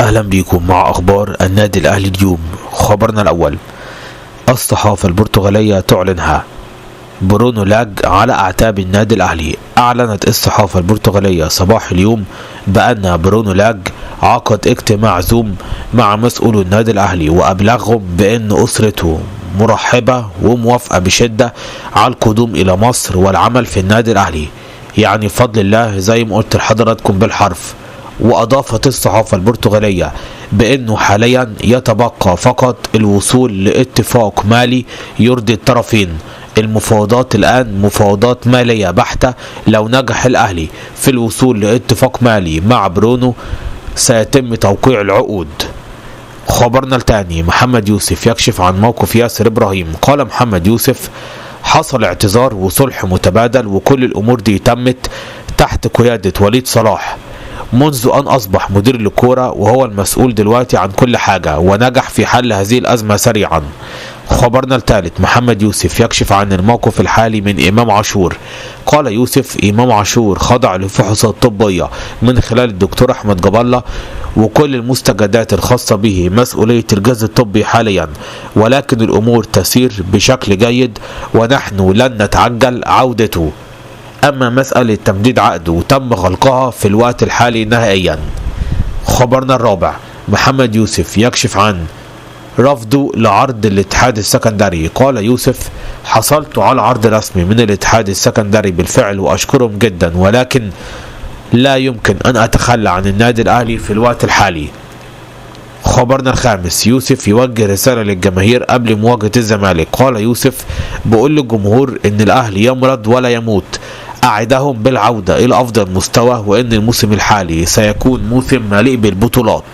أهلا بكم مع أخبار النادي الأهلي اليوم. خبرنا الأول: الصحافة البرتغالية تعلنها برونو لاج على أعتاب النادي الأهلي. أعلنت الصحافة البرتغالية صباح اليوم بأن برونو لاج عقد اجتماع زوم مع مسؤولو النادي الأهلي، وأبلغهم بأن أسرته مرحبة وموافقة بشدة على القدوم إلى مصر والعمل في النادي الأهلي، يعني بفضل الله زي ما قلت لحضراتكم بالحرف. وأضافت الصحافة البرتغالية بأنه حاليا يتبقى فقط الوصول لاتفاق مالي يرضي الطرفين. المفاوضات الآن مفاوضات مالية بحتة. لو نجح الأهلي في الوصول لاتفاق مالي مع برونو سيتم توقيع العقود. خبرنا الثاني: محمد يوسف يكشف عن موقف ياسر إبراهيم. قال محمد يوسف: حصل اعتذار وصلح متبادل، وكل الأمور دي تمت تحت قيادة وليد صلاح منذ أن أصبح مدير للكورة، وهو المسؤول دلوقتي عن كل حاجة، ونجح في حل هذه الأزمة سريعا. خبرنا الثالث: محمد يوسف يكشف عن الموقف الحالي من إمام عاشور. قال يوسف: إمام عاشور خضع لفحوصات طبية من خلال الدكتور أحمد جاب الله، وكل المستجدات الخاصة به مسؤولية الجهاز الطبي حاليا، ولكن الأمور تسير بشكل جيد ونحن لن نتعجل عودته. أما مسألة تمديد عقده تم غلقها في الوقت الحالي نهائيا. خبرنا الرابع: محمد يوسف يكشف عن رفضه لعرض الاتحاد السكندري. قال يوسف: حصلت على عرض رسمي من الاتحاد السكندري بالفعل وأشكرهم جدا، ولكن لا يمكن أن أتخلى عن النادي الأهلي في الوقت الحالي. خبرنا الخامس: يوسف يوجه رسالة للجماهير قبل مواجهة الزمالك. قال يوسف: بقول للجمهور إن الأهلي يمرض ولا يموت، أعدهم بالعودة إلى أفضل مستوى، وإن الموسم الحالي سيكون موسم مليء بالبطولات.